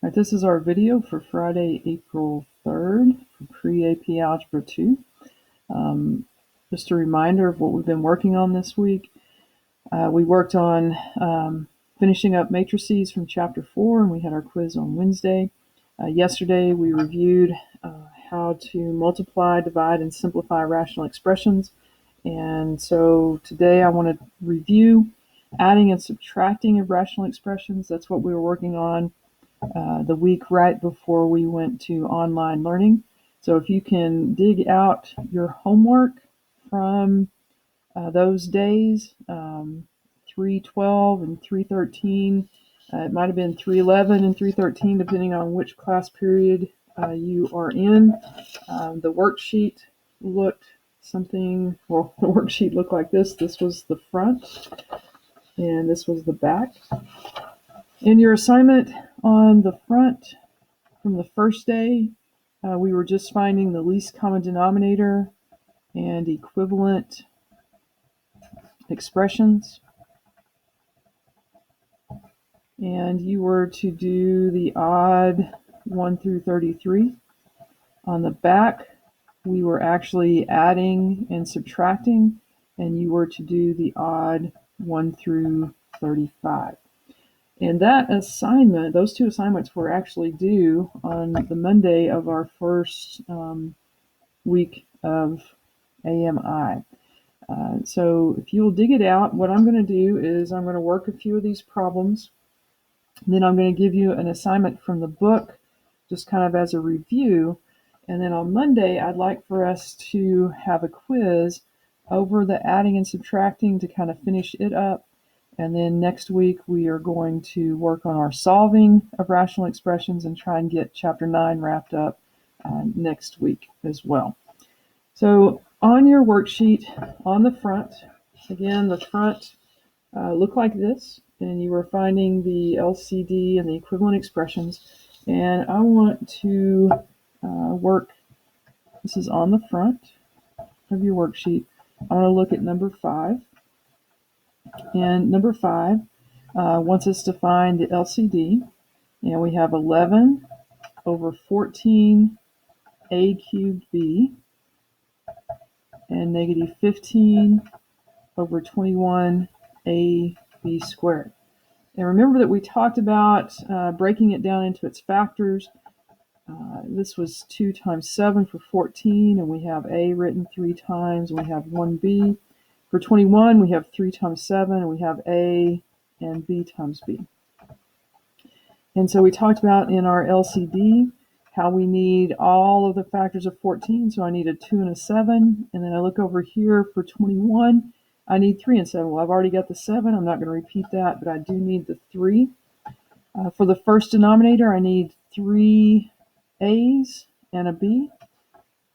All right, this is our video for Friday, April 3rd for Pre-AP Algebra 2. Just a reminder of what we've been working on this week. We worked on finishing up matrices from Chapter 4, and we had our quiz on Wednesday. Yesterday, we reviewed how to multiply, divide, and simplify rational expressions. And so today I want to review adding and subtracting of rational expressions. That's what we were working on the week right before we went to online learning. So if you can dig out your homework from those days, 312 and 313, it might have been 311 and 313, depending on which class period you are in. The worksheet looked the worksheet looked like this. This was the front, and this was the back. In your assignment on the front from the first day, we were just finding the least common denominator and equivalent expressions. And you were to do the odd 1 through 33. On the back, we were actually adding and subtracting, and you were to do the odd 1 through 35. And that assignment, those two assignments were actually due on the Monday of our first week of AMI. So if you'll dig it out, what I'm going to do is I'm going to work a few of these problems. Then I'm going to give you an assignment from the book, just kind of as a review. And then on Monday, I'd like for us to have a quiz over the adding and subtracting to kind of finish it up. And then next week, we are going to work on our solving of rational expressions and try and get Chapter 9 wrapped up next week as well. So on your worksheet, on the front, again, the front looked like this, and you were finding the LCD and the equivalent expressions. And I want to work, this is on the front of your worksheet. I want to look at number 5. And number 5 wants us to find the LCD. And we have 11 over 14 a cubed b and negative 15 over 21 a b squared. And remember that we talked about breaking it down into its factors. This was 2 times 7 for 14, and we have a written 3 times, and we have 1b. For 21, we have 3 times 7, and we have a and b times b. And so we talked about in our LCD how we need all of the factors of 14. So I need a 2 and a 7. And then I look over here for 21. I need 3 and 7. Well, I've already got the 7. I'm not going to repeat that, but I do need the 3. For the first denominator, I need 3 a's and a b.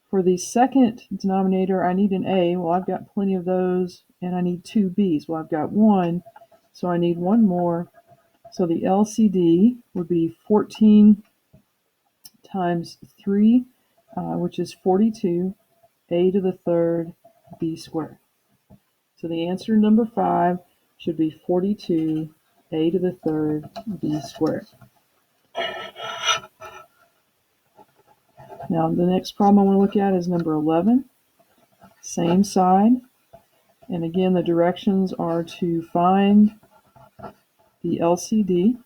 For the second denominator, I need an a. Well, I've got plenty of those. And I need 2 b's. Well, I've got 1. So I need 1 more. So the LCD would be 14 times 3, which is 42, a to the third, b squared. So the answer, number 5, should be 42, a to the third, b squared. Now the next problem I want to look at is number 11. Same side. And again, the directions are to find the LCD.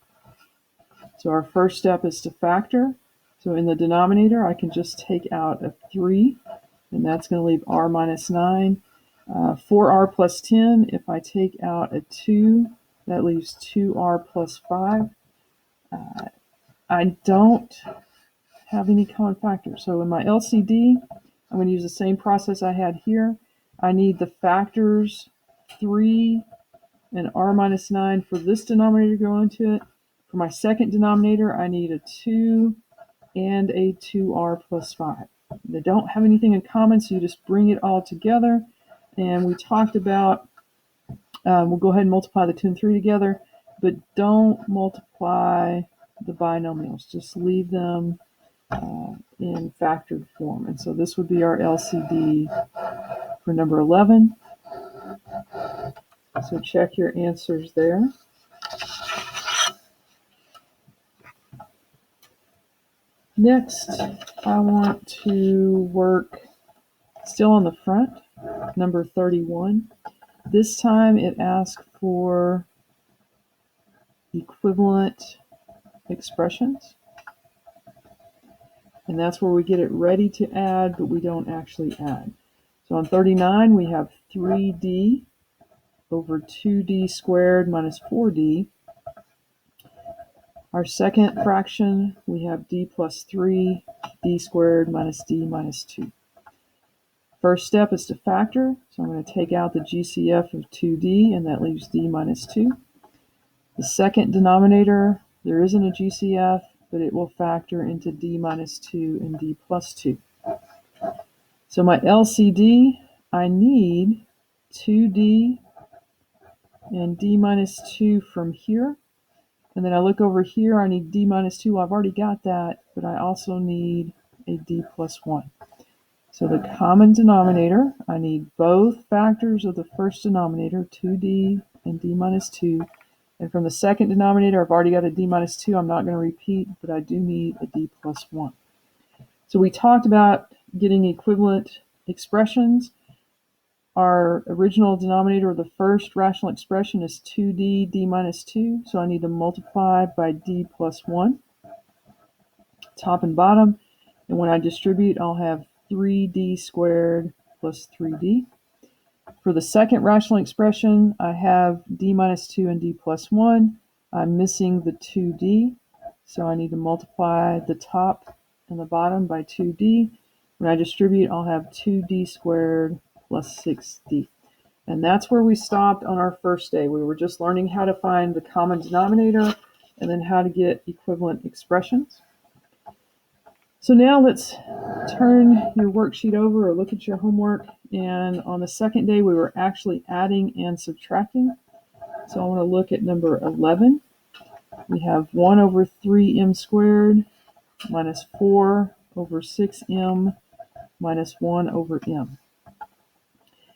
So our first step is to factor. So in the denominator, I can just take out a 3, and that's going to leave r minus 9. 4r plus 10, if I take out a 2, that leaves 2r plus 5. I don't have any common factors. So in my LCD, I'm going to use the same process I had here. I need the factors 3 and r minus 9 for this denominator to go into it. For my second denominator, I need a 2 and a 2r plus 5. They don't have anything in common, so you just bring it all together. And we talked about, we'll go ahead and multiply the 2 and 3 together, but don't multiply the binomials. Just leave them in factored form. And so this would be our LCD for number 11. So check your answers there. Next, I want to work still on the front, number 31. This time it asks for equivalent expressions. And that's where we get it ready to add, but we don't actually add. So on 39, we have 3d over 2d squared minus 4d. Our second fraction, we have d plus 3, d squared minus d minus 2. First step is to factor, so I'm going to take out the GCF of 2d, and that leaves d minus 2. The second denominator, there isn't a GCF, but it will factor into d minus 2 and d plus 2. So my LCD, I need 2d and d minus 2 from here. And then I look over here, I need d minus 2. Well, I've already got that, but I also need a d plus 1. So the common denominator, I need both factors of the first denominator, 2d and d minus 2. And from the second denominator, I've already got a d minus 2. I'm not going to repeat, but I do need a d plus 1. So we talked about getting equivalent expressions. Our original denominator of the first rational expression is 2d, d minus 2. So I need to multiply by d plus 1, top and bottom. And when I distribute, I'll have 3d squared plus 3d. For the second rational expression, I have d minus 2 and d plus 1. I'm missing the 2d, so I need to multiply the top and the bottom by 2d. When I distribute, I'll have 2d squared plus 6d. And that's where we stopped on our first day. We were just learning how to find the common denominator and then how to get equivalent expressions. So now let's turn your worksheet over or look at your homework. And on the second day, we were actually adding and subtracting. So I want to look at number 11. We have 1 over 3m squared minus 4 over 6m minus 1 over m.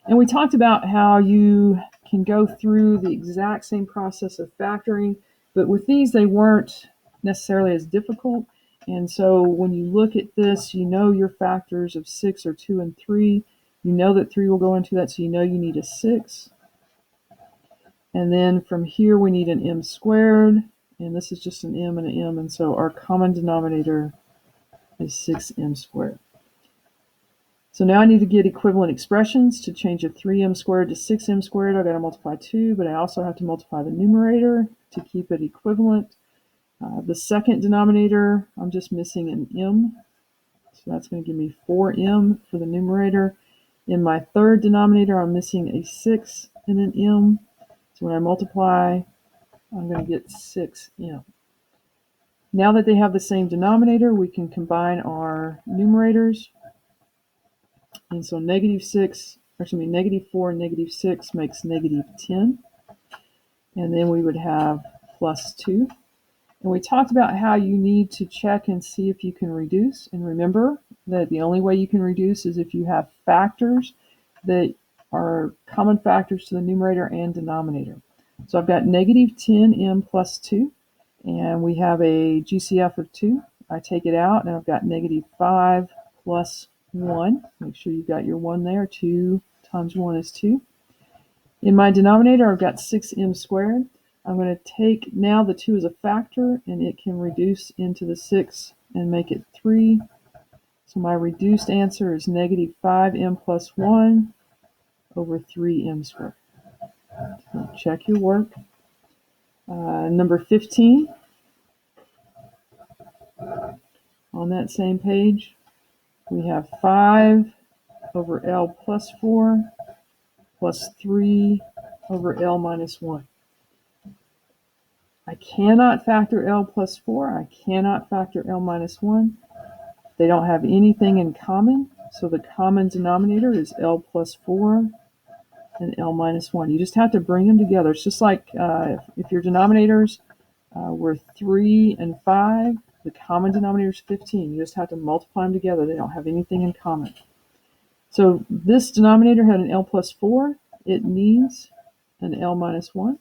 And we talked about how you can go through the exact same process of factoring, but with these, they weren't necessarily as difficult. And so when you look at this, you know your factors of 6 are 2 and 3. You know that 3 will go into that, so you know you need a 6. And then from here, we need an m squared, and this is just an m and an m, and so our common denominator is 6m squared. So now I need to get equivalent expressions. To change a 3m squared to 6m squared, I've got to multiply 2, but I also have to multiply the numerator to keep it equivalent. The second denominator, I'm just missing an m, so that's going to give me 4m for the numerator. In my third denominator, I'm missing a 6 and an m, so when I multiply, I'm going to get 6m. Now that they have the same denominator, we can combine our numerators. And so negative 4 and negative 6 makes negative 10. And then we would have plus 2. And we talked about how you need to check and see if you can reduce. And remember that the only way you can reduce is if you have factors that are common factors to the numerator and denominator. So I've got negative 10m plus 2, and we have a GCF of 2. I take it out, and I've got negative 5 plus 1. Make sure you've got your 1 there. 2 times 1 is 2. In my denominator, I've got 6m squared. I'm going to take now the 2 as a factor, and it can reduce into the 6 and make it 3. So my reduced answer is negative 5m plus 1 over 3m squared. So check your work. Number 15, on that same page, we have 5 over L plus 4 plus 3 over L minus 1. I cannot factor L plus 4. I cannot factor L minus 1. They don't have anything in common, so the common denominator is L plus 4 and L minus 1. You just have to bring them together. It's just like if your denominators were 3 and 5, the common denominator is 15. You just have to multiply them together. They don't have anything in common. So this denominator had an L plus 4. It needs an L minus 1.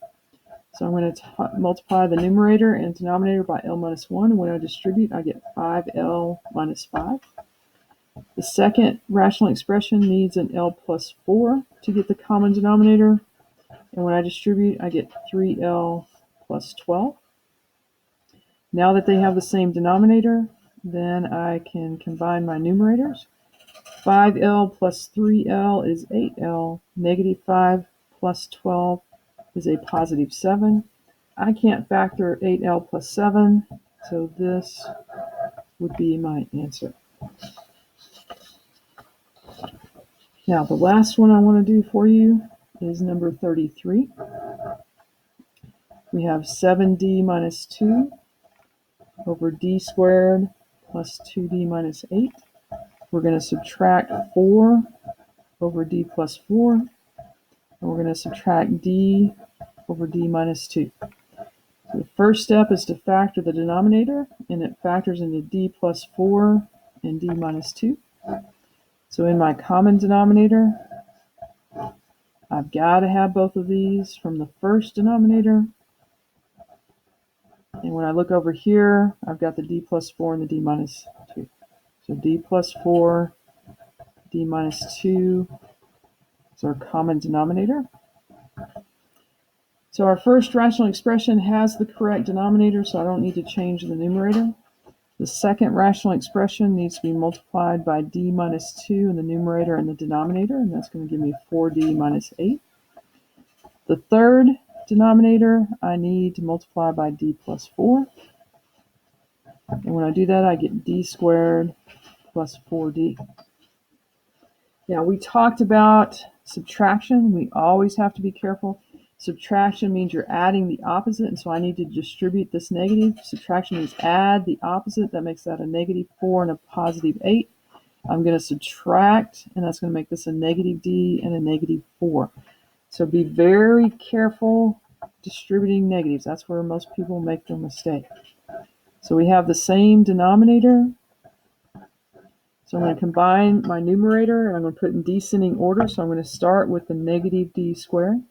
So I'm going to multiply the numerator and denominator by L minus 1. And when I distribute, I get 5L minus 5. The second rational expression needs an L plus 4 to get the common denominator. And when I distribute, I get 3L plus 12. Now that they have the same denominator, then I can combine my numerators. 5L plus 3L is 8L. Negative 5 plus 12 is a positive 7. I can't factor 8L plus 7, so this would be my answer. Now, the last one I want to do for you is number 33. We have 7d minus 2 over d squared plus 2d minus 8. We're going to subtract 4 over d plus 4, and we're going to subtract d over d minus 2. So the first step is to factor the denominator, and it factors into d plus 4 and d minus 2. So in my common denominator, I've got to have both of these from the first denominator. And when I look over here, I've got the d plus 4 and the d minus 2. So d plus 4, d minus 2 is our common denominator. So our first rational expression has the correct denominator, so I don't need to change the numerator. The second rational expression needs to be multiplied by d minus 2 in the numerator and the denominator, and that's going to give me 4d minus 8. The third denominator I need to multiply by d plus 4. And when I do that, I get d squared plus 4d. Now, we talked about subtraction. We always have to be careful. Subtraction means you're adding the opposite, and so I need to distribute this negative. Subtraction means add the opposite. That makes that a negative 4 and a positive 8. I'm going to subtract, and that's going to make this a negative d and a negative 4. So be very careful distributing negatives. That's where most people make their mistake. So we have the same denominator. So I'm going to combine my numerator, and I'm going to put in descending order. So I'm going to start with the negative d squared.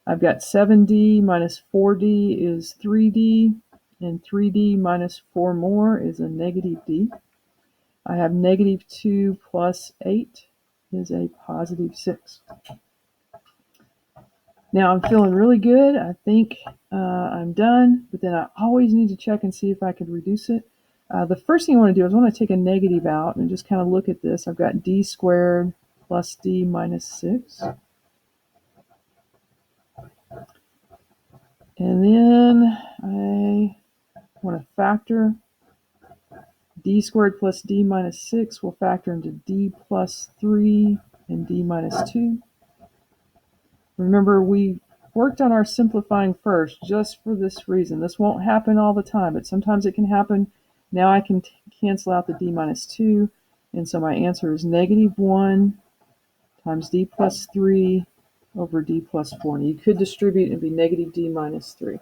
I've got 7d minus 4d is 3d, and 3d minus 4 more is a negative d. I have negative 2 plus 8 is a positive 6. Now I'm feeling really good. I think I'm done, but then I always need to check and see if I could reduce it. The first thing I want to do is I want to take a negative out and just kind of look at this. I've got d squared plus d minus 6. And then I want to factor. D squared plus d minus 6 will factor into d plus 3 and d minus 2. Remember, we worked on our simplifying first just for this reason. This won't happen all the time, but sometimes it can happen. Now I can cancel out the d minus 2, and so my answer is negative 1 times d plus 3 over d plus 4. And you could distribute and be negative d minus 3.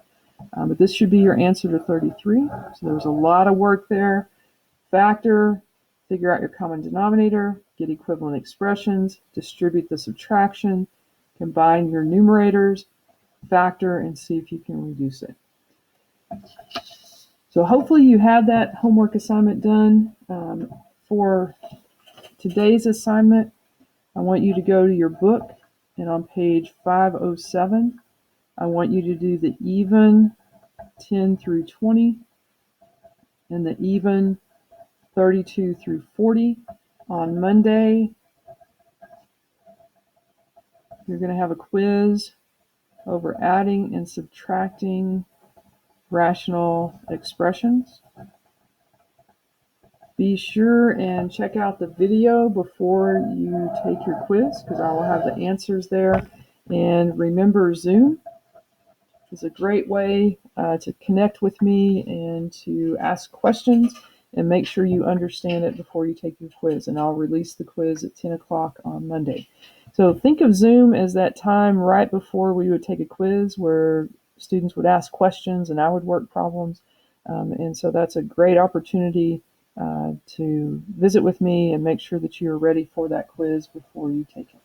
But this should be your answer to 33. So there was a lot of work there. Factor, figure out your common denominator, get equivalent expressions, distribute the subtraction, combine your numerators, factor, and see if you can reduce it. So hopefully you had that homework assignment done. For today's assignment, I want you to go to your book, and on page 507, I want you to do the even 10 through 20 and the even 32 through 40. On Monday, you're going to have a quiz over adding and subtracting rational expressions. Be sure and check out the video before you take your quiz, because I will have the answers there. And remember, Zoom is a great way to connect with me and to ask questions, and make sure you understand it before you take your quiz. And I'll release the quiz at 10 o'clock on Monday. So think of Zoom as that time right before we would take a quiz where students would ask questions and I would work problems. And so that's a great opportunity to visit with me and make sure that you're ready for that quiz before you take it.